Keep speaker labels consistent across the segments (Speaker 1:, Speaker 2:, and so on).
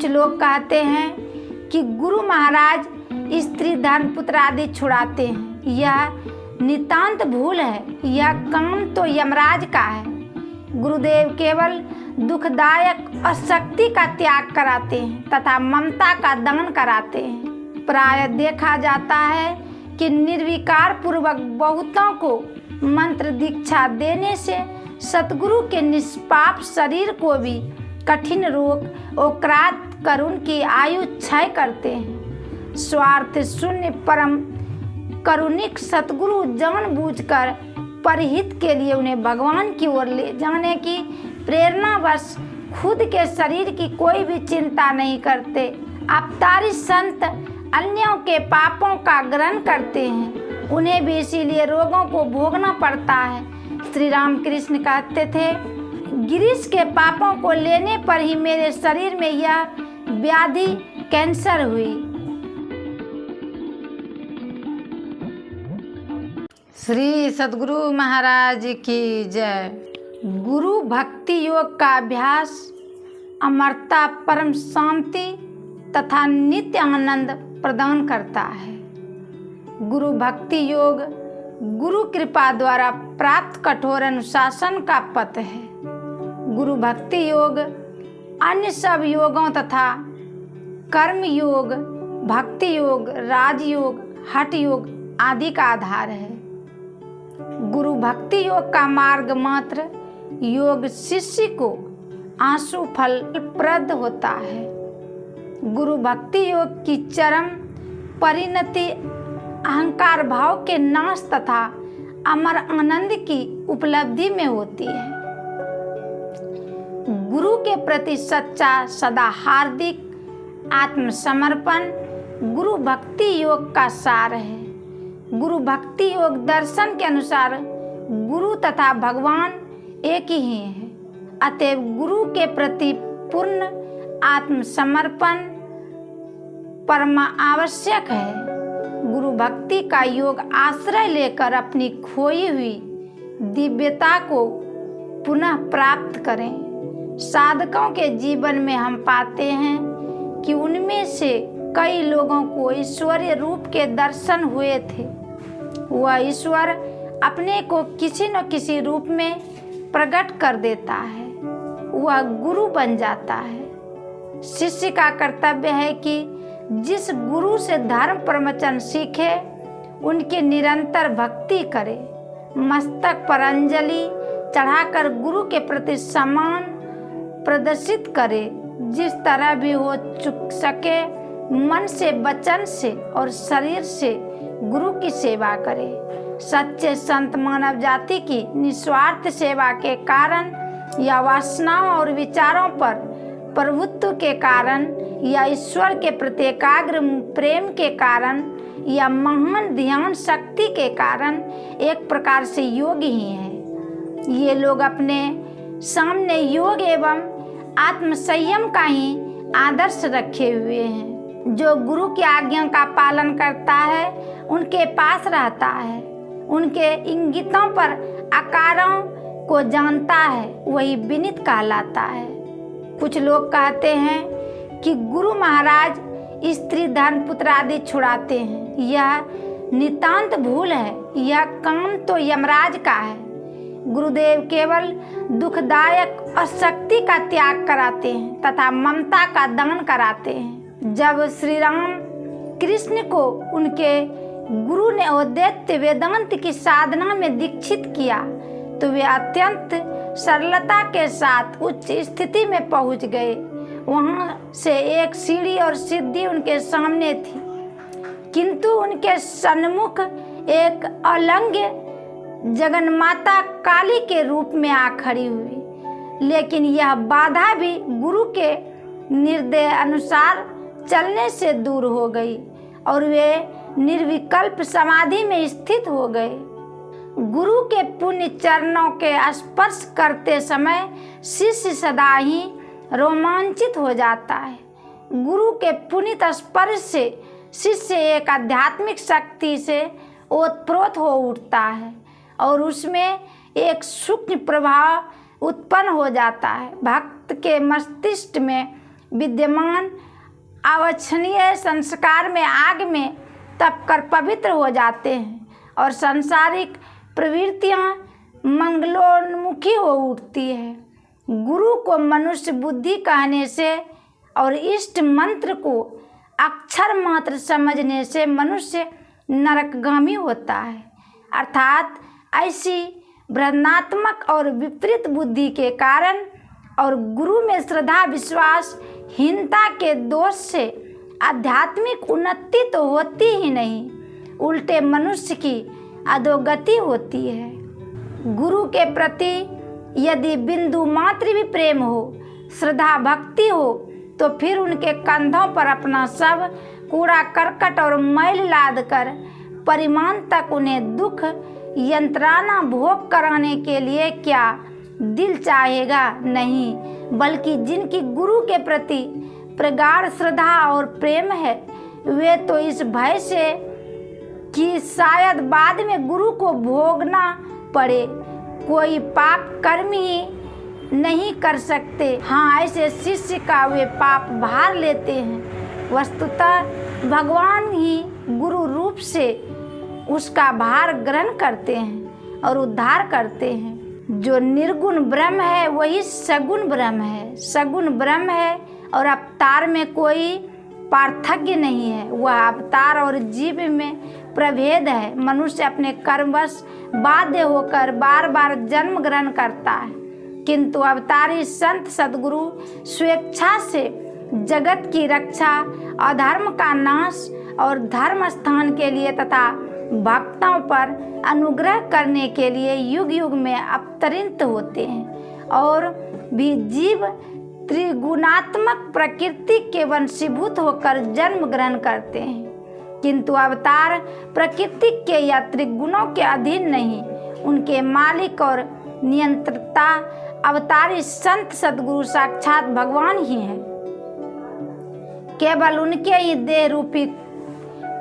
Speaker 1: कुछ लोग कहते हैं कि गुरु महाराज स्त्री धन पुत्र आदि छुड़ाते हैं। यह नितांत भूल है। यह काम तो यमराज का है। गुरुदेव केवल दुखदायक और शक्ति का त्याग कराते हैं तथा ममता का दान कराते हैं। प्राय देखा जाता है कि निर्विकार पूर्वक बहुतों को मंत्र दीक्षा देने से सतगुरु के निष्पाप शरीर को भी कठिन रोग और क्रांत कर उनकी आयु क्षय करते हैं। स्वार्थ शून्य परम करुणिक सतगुरु जानबूझकर परहित के लिए उन्हें भगवान की ओर ले जाने की प्रेरणावश खुद के शरीर की कोई भी चिंता नहीं करते। अवतारी संत अन्यों के पापों का ग्रहण करते हैं, उन्हें भी इसीलिए रोगों को भोगना पड़ता है। श्री राम कृष्ण कहते थे, गिरीश के पापों को लेने पर ही मेरे शरीर में यह व्याधि कैंसर हुई। श्री सद्गुरु महाराज की जय। गुरु भक्ति योग का अभ्यास अमरता, परम शांति तथा नित्य आनंद प्रदान करता है। गुरु भक्ति योग गुरु कृपा द्वारा प्राप्त कठोर अनुशासन का पथ है। गुरु भक्ति योग अन्य सब योगों तथा कर्म योग, भक्ति योग, राजयोग, हठ योग आदि का आधार है। गुरु भक्ति योग का मार्ग मात्र योग शिष्य को आंसू फल प्रद होता है। गुरु भक्ति योग की चरम परिणति अहंकार भाव के नाश तथा अमर आनंद की उपलब्धि में होती है। गुरु के प्रति सच्चा सदा हार्दिक आत्मसमर्पण गुरु भक्ति योग का सार है। गुरु भक्ति योग दर्शन के अनुसार गुरु तथा भगवान एक ही है। अतएव गुरु के प्रति पूर्ण आत्मसमर्पण परम आवश्यक है। गुरु भक्ति का योग आश्रय लेकर अपनी खोई हुई दिव्यता को पुनः प्राप्त करें। साधकों के जीवन में हम पाते हैं कि उनमें से कई लोगों को ईश्वरीय रूप के दर्शन हुए थे। वह ईश्वर अपने को किसी न किसी रूप में प्रकट कर देता है, वह गुरु बन जाता है। शिष्य का कर्तव्य है कि जिस गुरु से धर्म प्रवचन सीखे उनकी निरंतर भक्ति करे। मस्तक पर अंजलि चढ़ाकर गुरु के प्रति सम्मान प्रदर्शित करे। जिस तरह भी हो चुक सके मन से, वचन से और शरीर से गुरु की सेवा करे। सच्चे संत मानव जाति की निस्वार्थ सेवा के कारण या वासनाओं और विचारों पर प्रभुत्व के कारण या ईश्वर के प्रति एकाग्र प्रेम के कारण या महान ध्यान शक्ति के कारण एक प्रकार से योगी ही है। ये लोग अपने सामने योग एवं आत्मसंयम का ही आदर्श रखे हुए हैं। जो गुरु की आज्ञा का पालन करता है उनके पास रहता है, उनके इंगितों पर आकारों को जानता है, वही विनीत कहलाता है। कुछ लोग कहते हैं कि गुरु महाराज स्त्री धन पुत्र आदि छुड़ाते हैं। यह नितांत भूल है। यह काम तो यमराज का है। गुरुदेव केवल दुखदायक और शक्ति का त्याग कराते हैं तथा ममता का दान कराते हैं। जब श्री राम कृष्ण को उनके गुरु ने अद्वैत वेदांत की साधना में दीक्षित किया तो वे अत्यंत सरलता के साथ उच्च स्थिति में पहुंच गए। वहां से एक सीढ़ी और सिद्धि उनके सामने थी, किंतु उनके सन्मुख एक अलंघ्य जगन्माता काली के रूप में आ खड़ी हुई। लेकिन यह बाधा भी गुरु के निर्देश अनुसार चलने से दूर हो गई और वे निर्विकल्प समाधि में स्थित हो गए। गुरु के पुण्य चरणों के स्पर्श करते समय शिष्य सदा ही रोमांचित हो जाता है। गुरु के पुनीत स्पर्श से शिष्य एक आध्यात्मिक शक्ति से ओतप्रोत हो उठता है और उसमें एक सूक्ष्म प्रभाव उत्पन्न हो जाता है। भक्त के मस्तिष्क में विद्यमान अवांछनीय संस्कार में आग में तप कर पवित्र हो जाते हैं और सांसारिक प्रवृत्तियां मंगलोन्मुखी हो उठती है। गुरु को मनुष्य बुद्धि कहने से और इष्ट मंत्र को अक्षर मात्र समझने से मनुष्य नरकगामी होता है। अर्थात ऐसी भ्रमात्मक और विपरीत बुद्धि के कारण और गुरु में श्रद्धा विश्वास हीनता के दोष से आध्यात्मिक उन्नति तो होती ही नहीं, उल्टे मनुष्य की अधोगति होती है। गुरु के प्रति यदि बिंदु मात्र भी प्रेम हो, श्रद्धा भक्ति हो, तो फिर उनके कंधों पर अपना सब कूड़ा करकट और मैल लाद कर परिमाण तक उन्हें दुख यंत्रणा भोग कराने के लिए क्या दिल चाहेगा? नहीं, बल्कि जिनकी गुरु के प्रति प्रगाढ़ श्रद्धा और प्रेम है, वे तो इस भय से कि शायद बाद में गुरु को भोगना पड़े कोई पाप कर्म ही नहीं कर सकते। हाँ, ऐसे शिष्य का वे पाप भार लेते हैं। वस्तुतः भगवान ही गुरु रूप से उसका भार ग्रहण करते हैं और उद्धार करते हैं। जो निर्गुण ब्रह्म है वही सगुण ब्रह्म है। सगुण ब्रह्म है और अवतार में कोई पार्थक्य नहीं है। वह अवतार और जीव में प्रभेद है। मनुष्य अपने कर्मवश बाध्य होकर बार बार जन्म ग्रहण करता है, किंतु अवतारी संत सद्गुरु स्वेच्छा से जगत की रक्षा, अधर्म का नाश और धर्म स्थान के लिए तथा भक्तों पर अनुग्रह करने के लिए युग युग में अवतरित होते हैं और भी जीव त्रिगुणात्मक प्रकृति के वंशीभूत होकर जन्म ग्रहण करते हैं, किंतु अवतार प्रकृति के या त्रिगुणों के अधीन नहीं, उनके मालिक और नियंत्रता अवतारी संत सद्गुरु साक्षात भगवान ही हैं। केवल उनके ही देह रूपी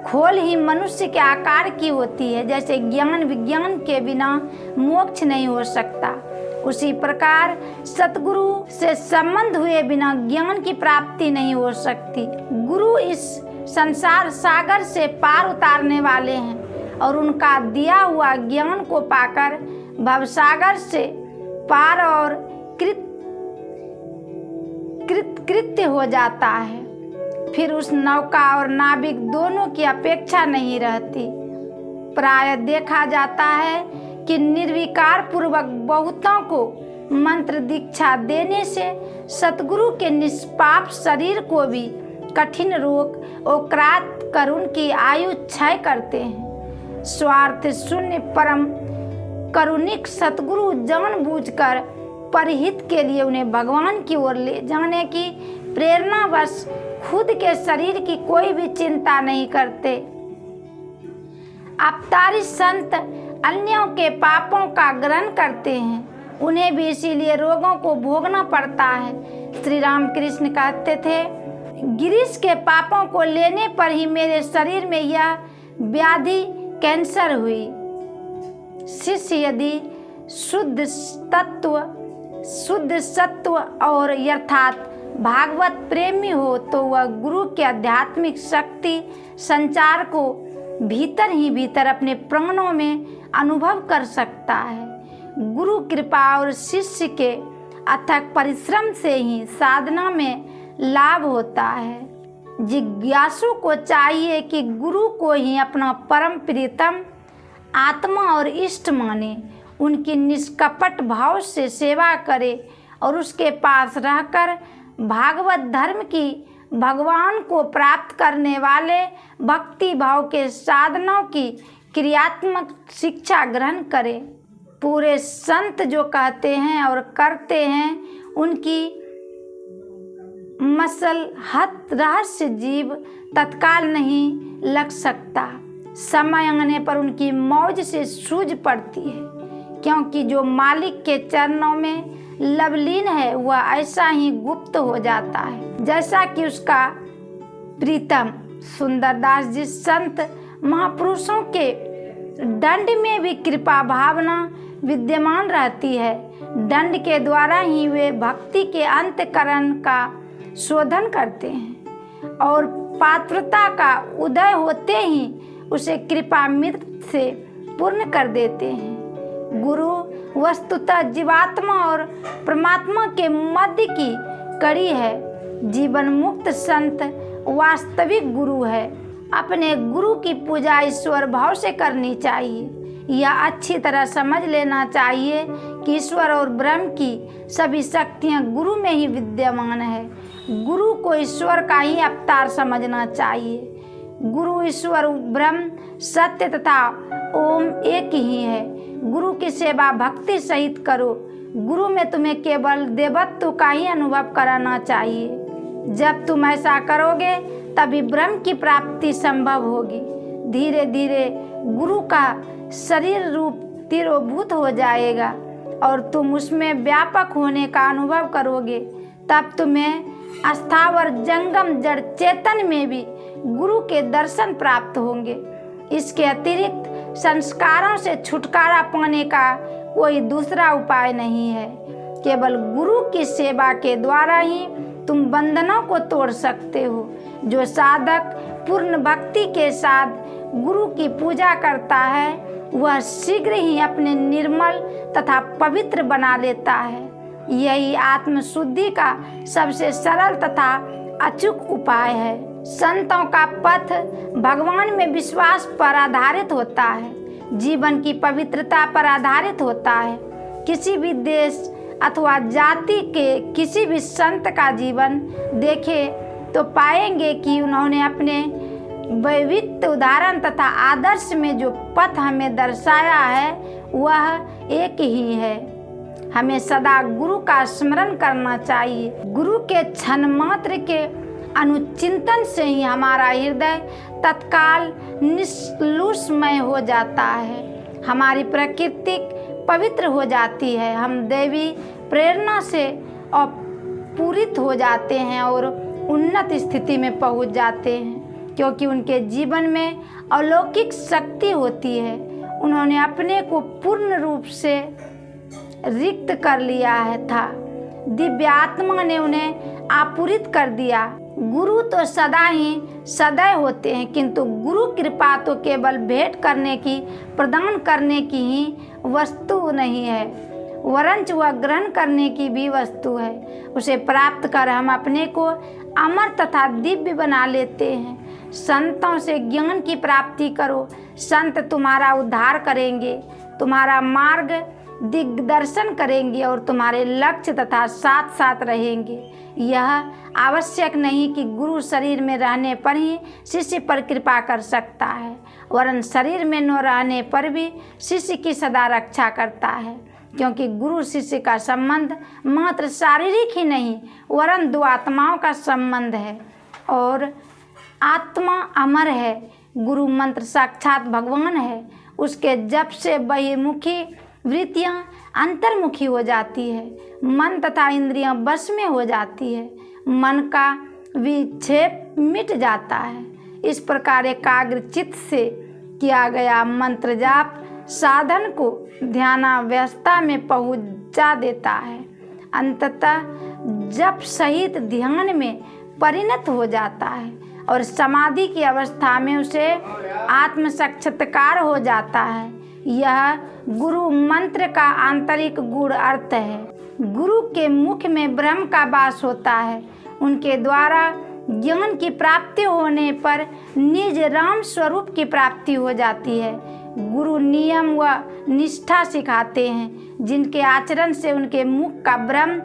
Speaker 1: खोल ही मनुष्य के आकार की होती है। जैसे ज्ञान विज्ञान के बिना मोक्ष नहीं हो सकता, उसी प्रकार सतगुरु से संबंध हुए बिना ज्ञान की प्राप्ति नहीं हो सकती। गुरु इस संसार सागर से पार उतारने वाले हैं और उनका दिया हुआ ज्ञान को पाकर भवसागर से पार और कृत्य हो जाता है। फिर उस नौका और नाविक दोनों की अपेक्षा नहीं रहती। प्राय देखा जाता है कि निर्विकार पूर्वक बहुतों को मंत्र दीक्षा देने से सतगुरु के निष्पाप शरीर को भी कठिन रोग ओक्रात कर उनकी आयु क्षय करते हैं। स्वार्थ शून्य परम करुणिक सतगुरु जानबूझकर परहित के लिए उन्हें भगवान की ओर ले जाने की प्रेरणावश खुद के शरीर की कोई भी चिंता नहीं करते। अवतारी संत अन्यों के पापों का ग्रहण करते हैं, उन्हें भी इसीलिए रोगों को भोगना पड़ता है। श्री राम कृष्ण कहते थे, गिरीश के पापों को लेने पर ही मेरे शरीर में यह व्याधि कैंसर हुई। शिष्य यदि शुद्ध सत्व और यथार्थ भागवत प्रेमी हो तो वह गुरु के आध्यात्मिक शक्ति संचार को भीतर ही भीतर अपने प्राणों में अनुभव कर सकता है। गुरु कृपा और शिष्य के अथक परिश्रम से ही साधना में लाभ होता है। जिज्ञासु को चाहिए कि गुरु को ही अपना परम प्रीतम आत्मा और इष्ट माने, उनकी निष्कपट भाव से सेवा करे और उसके पास रहकर भागवत धर्म की भगवान को प्राप्त करने वाले भक्ति भाव के साधनों की क्रियात्मक शिक्षा ग्रहण करे। पूरे संत जो कहते हैं और करते हैं उनकी मसलहत रहस्य जीव तत्काल नहीं लग सकता। समय आने पर उनकी मौज से सूझ पड़ती है, क्योंकि जो मालिक के चरणों में लवलीन है वह ऐसा ही गुप्त हो जाता है जैसा कि उसका प्रीतम। सुंदरदास जी संत महापुरुषों के दंड में भी कृपा भावना विद्यमान रहती है। दंड के द्वारा ही वे भक्ति के अंतकरण का शोधन करते हैं और पात्रता का उदय होते ही उसे कृपामृत से पूर्ण कर देते हैं। गुरु वस्तुतः जीवात्मा और परमात्मा के मध्य की कड़ी है। जीवन मुक्त संत वास्तविक गुरु है। अपने गुरु की पूजा ईश्वर भाव से करनी चाहिए। यह अच्छी तरह समझ लेना चाहिए कि ईश्वर और ब्रह्म की सभी शक्तियाँ गुरु में ही विद्यमान है। गुरु को ईश्वर का ही अवतार समझना चाहिए। गुरु ईश्वर ब्रह्म सत्य तथा ओम एक ही है। गुरु की सेवा भक्ति सहित करो। गुरु में तुम्हें केवल देवत्व का ही अनुभव कराना चाहिए। जब तुम ऐसा करोगे तभी ब्रह्म की प्राप्ति संभव होगी। धीरे धीरे गुरु का शरीर रूप तिरोभूत हो जाएगा और तुम उसमें व्यापक होने का अनुभव करोगे। तब तुम्हें अस्थावर जंगम जड़ चेतन में भी गुरु के दर्शन प्राप्त होंगे। इसके अतिरिक्त संस्कारों से छुटकारा पाने का कोई दूसरा उपाय नहीं है। केवल गुरु की सेवा के द्वारा ही तुम बंधनों को तोड़ सकते हो। जो साधक पूर्ण भक्ति के साथ गुरु की पूजा करता है वह शीघ्र ही अपने निर्मल तथा पवित्र बना लेता है। यही आत्मशुद्धि का सबसे सरल तथा अचूक उपाय है। संतों का पथ भगवान में विश्वास पर आधारित होता है, जीवन की पवित्रता पर आधारित होता है। किसी भी देश अथवा जाति के किसी भी संत का जीवन देखें तो पाएंगे कि उन्होंने अपने वैविध्य उदाहरण तथा आदर्श में जो पथ हमें दर्शाया है वह एक ही है। हमें सदा गुरु का स्मरण करना चाहिए। गुरु के क्षण मात्र के अनुचिंतन से ही हमारा हृदय तत्काल निष्कलुषमय हो जाता है। हमारी प्रकृति पवित्र हो जाती है। हम दैवी प्रेरणा से अपूरित हो जाते हैं और उन्नत स्थिति में पहुंच जाते हैं, क्योंकि उनके जीवन में अलौकिक शक्ति होती है। उन्होंने अपने को पूर्ण रूप से रिक्त कर लिया है था। दिव्य आत्मा ने उन्हें आपूरित कर दिया। गुरु तो सदा ही सदैव होते हैं, किंतु गुरु कृपा तो केवल भेंट करने की, प्रदान करने की ही वस्तु नहीं है, वरंच वह ग्रहण करने की भी वस्तु है। उसे प्राप्त कर हम अपने को अमर तथा दिव्य बना लेते हैं। संतों से ज्ञान की प्राप्ति करो। संत तुम्हारा उद्धार करेंगे, तुम्हारा मार्ग दिग्दर्शन करेंगे और तुम्हारे लक्ष्य तथा साथ साथ रहेंगे। यह आवश्यक नहीं कि गुरु शरीर में रहने पर ही शिष्य पर कृपा कर सकता है, वरन शरीर में न रहने पर भी शिष्य की सदा रक्षा करता है, क्योंकि गुरु शिष्य का संबंध मात्र शारीरिक ही नहीं वरन दो आत्माओं का संबंध है और आत्मा अमर है। गुरु मंत्र साक्षात भगवान है। उसके जप से बहिर्मुखी वृत्तियाँ अंतर्मुखी हो जाती है। मन तथा इंद्रियां बस में हो जाती है। मन का विक्षेप मिट जाता है। इस प्रकार एकाग्र चित्त से किया गया मंत्र जाप साधन को ध्यानावस्था में पहुंचा देता है। अंततः जप सहित ध्यान में परिणत हो जाता है और समाधि की अवस्था में उसे आत्म साक्षात्कार हो जाता है। यह गुरु मंत्र का आंतरिक गूढ़ अर्थ है। गुरु के मुख में ब्रह्म का वास होता है। उनके द्वारा ज्ञान की प्राप्ति होने पर निज राम स्वरूप की प्राप्ति हो जाती है। गुरु नियम व निष्ठा सिखाते हैं, जिनके आचरण से उनके मुख का ब्रह्म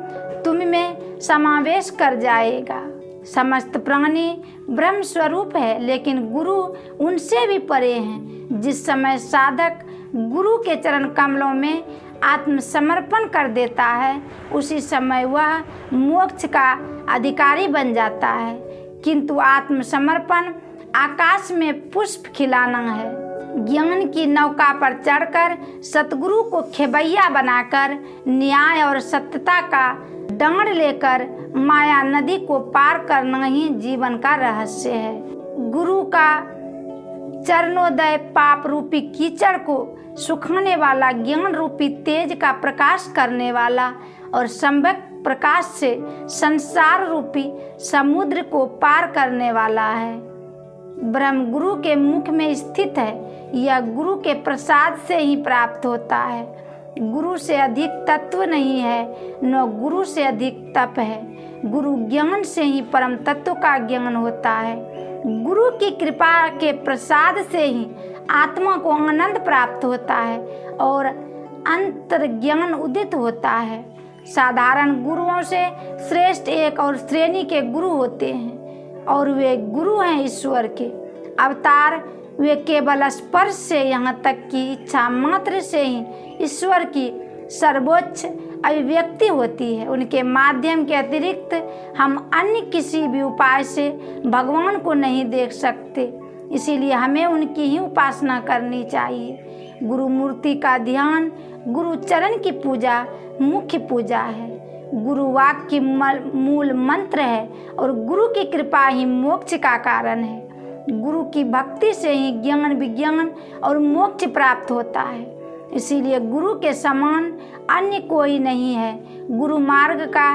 Speaker 1: तुम में समावेश कर जाएगा। समस्त प्राणी ब्रह्म स्वरूप है, लेकिन गुरु उनसे भी परे हैं। जिस समय साधक गुरु के चरण कमलों में आत्मसमर्पण कर देता है, उसी समय वह मोक्ष का अधिकारी बन जाता है। किंतु आत्मसमर्पण आकाश में पुष्प खिलाना है। ज्ञान की नौका पर चढ़कर सतगुरु को खेबैया बनाकर न्याय और सत्यता का डांड लेकर माया नदी को पार करना ही जीवन का रहस्य है। गुरु का चरणोदय पाप रूपी कीचड़ को सुखाने वाला, ज्ञान रूपी तेज का प्रकाश करने वाला और सम्यक प्रकाश से संसार रूपी समुद्र को पार करने वाला है। ब्रह्म गुरु के मुख में स्थित है। यह गुरु के प्रसाद से ही प्राप्त होता है। गुरु से अधिक तत्व नहीं है, न गुरु से अधिक तप है। गुरु ज्ञान से ही परम तत्व का ज्ञान होता है। गुरु की कृपा के प्रसाद से ही आत्मा को आनंद प्राप्त होता है और अंतर्ज्ञान उदित होता है। साधारण गुरुओं से श्रेष्ठ एक और श्रेणी के गुरु होते हैं और वे गुरु हैं ईश्वर के अवतार। वे केवल स्पर्श से यहाँ तक कि इच्छा मात्र से ही ईश्वर की सर्वोच्च अभिव्यक्ति होती है। उनके माध्यम के अतिरिक्त हम अन्य किसी भी उपाय से भगवान को नहीं देख सकते। इसीलिए हमें उनकी ही उपासना करनी चाहिए। गुरु मूर्ति का ध्यान, गुरु चरण की पूजा मुख्य पूजा है। गुरु वाक्य मूल मंत्र है और गुरु की कृपा ही मोक्ष का कारण है। गुरु की भक्ति से ही ज्ञान विज्ञान और मोक्ष प्राप्त होता है। इसीलिए गुरु के समान अन्य कोई नहीं है। गुरु मार्ग का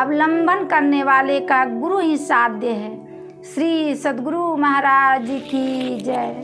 Speaker 1: अवलंबन करने वाले का गुरु ही साध्य है। श्री सद्गुरु महाराज की जय।